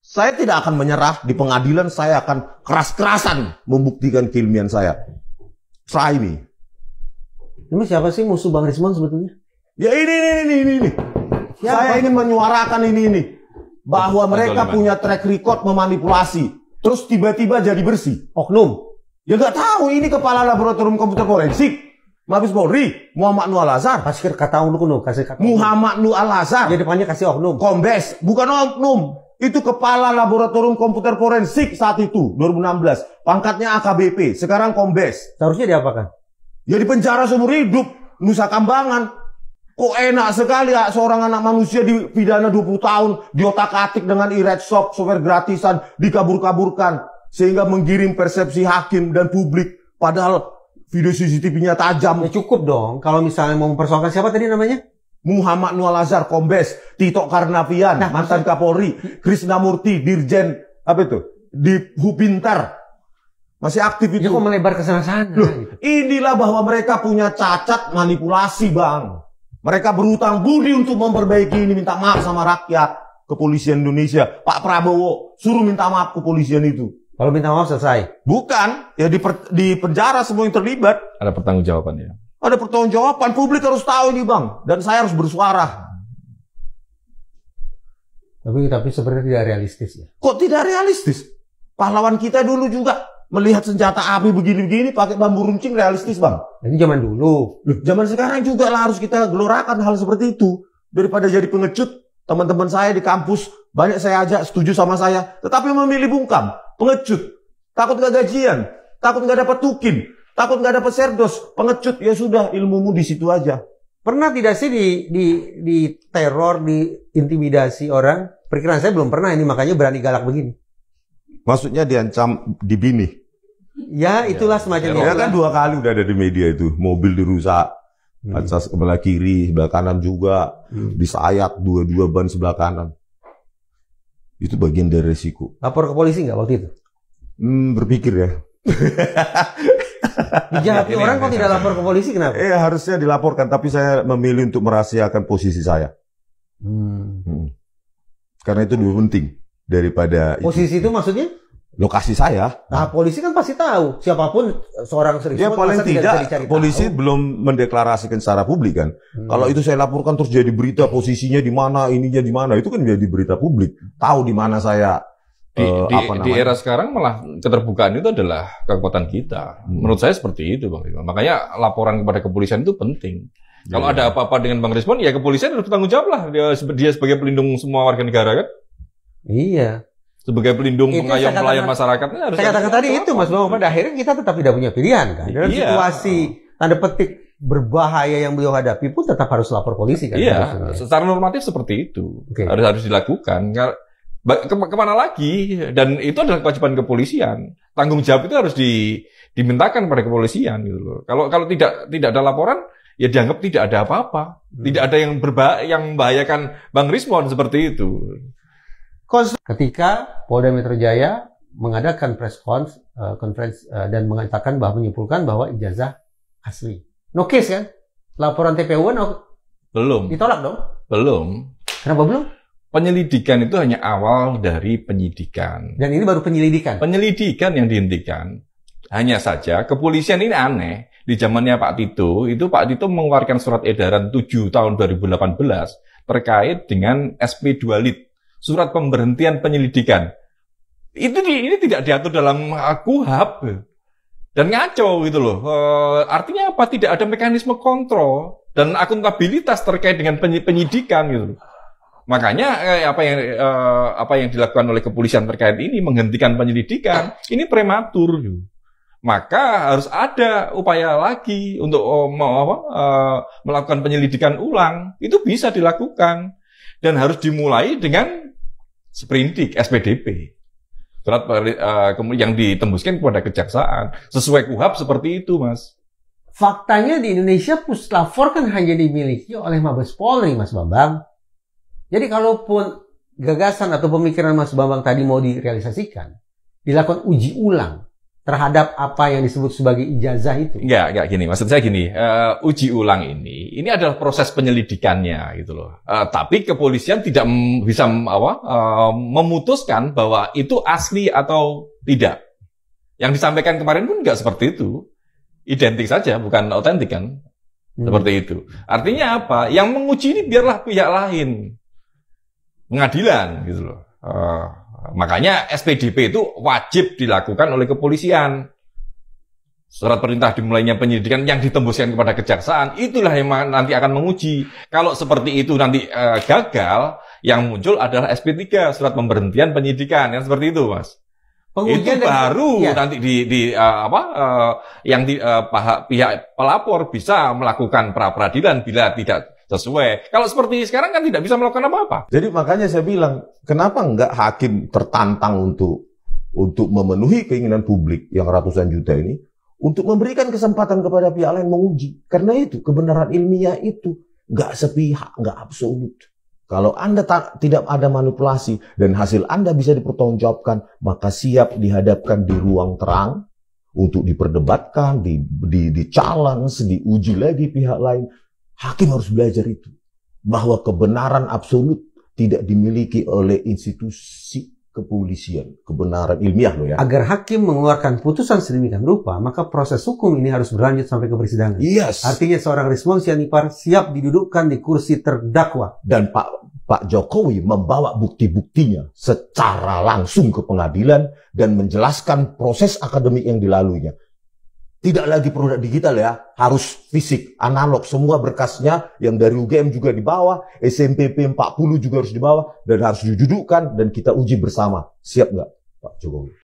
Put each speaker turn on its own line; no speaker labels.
Saya tidak akan menyerah di pengadilan, saya akan keras-kerasan membuktikan keilmuan saya. Try me.
Ini siapa sih musuh Bang Rismon sebetulnya?
Ya ini. Saya ingin menyuarakan ini. Bahwa mereka punya track record memanipulasi. Terus tiba-tiba jadi bersih.
Oknum?
Ya nggak tahu, ini kepala laboratorium komputer forensik. Mabes Polri, Muhammad Nur Al-Azhar.
Kasih kata oknum, kasih kata
Muhammad Nur Al-Azhar.
Jadi depannya kasih oknum.
Kombes, bukan oknum. Itu kepala laboratorium komputer forensik saat itu, 2016. Pangkatnya AKBP, sekarang Kombes.
Seharusnya diapakan?
Ya di penjara seumur hidup, Nusa Kambangan. Kok enak sekali ya seorang anak manusia dipidana 20 tahun, diotak-atik dengan e-red shop, software gratisan, dikabur-kaburkan. Sehingga menggiring persepsi hakim dan publik. Padahal video CCTV-nya tajam.
Ya cukup dong, kalau misalnya mau mempersoalkan siapa tadi namanya?
Muhammad Nur Al-Azhar, Kombes, Tito Karnavian, mantan Kapolri, Krisnamurti, Dirjen, apa itu? Di Hubintar. Masih aktif itu.
Ya kok melebar ke sana-sana gitu.
Inilah bahwa mereka punya cacat manipulasi, Bang. Mereka berutang budi untuk memperbaiki ini, minta maaf sama rakyat. Kepolisian Indonesia, Pak Prabowo, suruh minta maaf kepolisian itu.
Kalau minta maaf selesai?
Bukan, ya di penjara semua yang terlibat.
Ada pertanggungjawabannya.
Ada pertanggungjawaban, publik harus tahu ini, Bang. Dan saya harus bersuara.
Tapi sebenarnya tidak realistis ya.
Kok tidak realistis? Pahlawan kita dulu juga melihat senjata api begini-begini pakai bambu runcing, realistis, Bang.
Ini zaman dulu.
Loh, zaman sekarang juga lah harus kita gelorakan hal seperti itu. Daripada jadi pengecut, teman-teman saya di kampus, banyak saya ajak setuju sama saya. Tetapi memilih bungkam, pengecut. Takut gak gajian, takut gak dapat tukin, takut nggak dapat serdos, pengecut, ya sudah, ilmumu di situ aja.
Pernah tidak sih di teror, di intimidasi orang? Perkiraan saya belum pernah ini, makanya berani galak begini.
Maksudnya diancam dibini.
Ya, itulah semacam itu.
Ya kan 2 kali udah ada di media itu, mobil dirusak, kaca sebelah kiri, sebelah kanan juga, disayat 2 ban sebelah kanan. Itu bagian dari resiko.
Lapor ke polisi nggak waktu itu?
Berpikir ya.
Dijahati orang kok tidak lapor ke polisi, kenapa?
Harusnya dilaporkan, tapi saya memilih untuk merahasiakan posisi saya. Karena itu lebih penting daripada
posisi itu maksudnya?
Lokasi saya.
Nah, polisi kan pasti tahu. Siapapun seorang Rismon,
ya paling tidak polisi
tahu.
belum mendeklarasikan secara publik kan. Kalau itu saya laporkan terus jadi berita, posisinya di mana, ininya di mana, itu kan jadi berita publik. Tahu di mana saya.
Di era sekarang malah keterbukaan itu adalah kekuatan kita. Menurut saya seperti itu, Bang Rismon. Makanya laporan kepada kepolisian itu penting. Kalau ada apa-apa dengan Bang Rismon, ya kepolisian harus bertanggung jawab lah. Dia sebagai pelindung semua warga negara kan.
Iya.
Sebagai pelindung pengayom pelayan masyarakatnya harus.
Saya katakan tadi itu, Mas Bang. Pada akhirnya kita tetap tidak punya pilihan kan. Dalam situasi tanda petik berbahaya yang beliau hadapi pun tetap harus lapor polisi kan.
Iya. Secara normatif seperti itu. Harus dilakukan. Kemana lagi? Dan itu adalah kewajiban kepolisian. Tanggung jawab itu harus dimintakan kepada kepolisian gitu loh. Kalau tidak ada laporan, ya dianggap tidak ada apa-apa. Tidak ada yang membahayakan Bang Rismon seperti itu.
Ketika Polda Metro Jaya mengadakan press conference dan mengatakan bahwa menyimpulkan bahwa ijazah asli. No case kan? Laporan TPU-an
belum.
Ditolak dong?
Belum.
Kenapa belum?
Penyelidikan itu hanya awal dari penyidikan.
Dan ini baru penyelidikan? Penyelidikan
yang dihentikan. Hanya saja kepolisian ini aneh. Di zamannya Pak Tito, itu Pak Tito mengeluarkan surat edaran 7 tahun 2018 terkait dengan SP2 Lit. Surat pemberhentian penyelidikan. Ini tidak diatur dalam KUHP. Dan ngaco gitu loh. Artinya apa? Tidak ada mekanisme kontrol dan akuntabilitas terkait dengan penyidikan gitu loh. Makanya apa yang dilakukan oleh kepolisian terkait ini menghentikan penyelidikan ini prematur. Maka harus ada upaya lagi untuk melakukan penyelidikan ulang. Itu bisa dilakukan dan harus dimulai dengan sprindik SPDP. Surat yang ditembuskan kepada kejaksaan sesuai KUHP seperti itu, Mas.
Faktanya di Indonesia Puslapor kan hanya dimiliki oleh Mabes Polri, Mas Bambang. Jadi kalaupun gagasan atau pemikiran Mas Bambang tadi mau direalisasikan, dilakukan uji ulang terhadap apa yang disebut sebagai ijazah itu?
Enggak gini. Maksud saya gini, uji ulang ini adalah proses penyelidikannya gitu loh. Tapi kepolisian tidak bisa memutuskan bahwa itu asli atau tidak. Yang disampaikan kemarin pun enggak seperti itu. Identik saja, bukan otentik kan. Seperti itu. Artinya apa? Yang menguji ini biarlah pihak lain. Pengadilan gitu loh. Makanya SPDP itu wajib dilakukan oleh kepolisian. Surat perintah dimulainya penyidikan yang ditembuskan kepada kejaksaan, itulah yang nanti akan menguji. Kalau seperti itu nanti gagal, yang muncul adalah SP3, surat pemberhentian penyidikan, yang seperti itu, Mas. Pengujian itu baru nanti pihak pelapor bisa melakukan pra peradilan bila tidak sesuai. Kalau seperti sekarang kan tidak bisa melakukan apa-apa.
Jadi makanya saya bilang, kenapa enggak hakim tertantang untuk memenuhi keinginan publik yang ratusan juta ini, untuk memberikan kesempatan kepada pihak lain menguji. Karena itu, kebenaran ilmiah itu enggak sepihak, enggak absolut. Kalau Anda tidak ada manipulasi dan hasil Anda bisa dipertanggungjawabkan, maka siap dihadapkan di ruang terang untuk diperdebatkan, di-challenge, diuji lagi pihak lain. Hakim harus belajar itu. Bahwa kebenaran absolut tidak dimiliki oleh institusi kepolisian. Kebenaran ilmiah loh ya.
Agar hakim mengeluarkan putusan sedemikian rupa, maka proses hukum ini harus berlanjut sampai ke persidangan.
Yes.
Artinya seorang Rismon Sianipar siap didudukkan di kursi terdakwa.
Dan Pak Jokowi membawa bukti-buktinya secara langsung ke pengadilan dan menjelaskan proses akademik yang dilaluinya. Tidak lagi produk digital ya, harus fisik, analog, semua berkasnya yang dari UGM juga dibawa, SMPP 40 juga harus dibawa, dan harus didudukkan dan kita uji bersama. Siap nggak Pak Jokowi?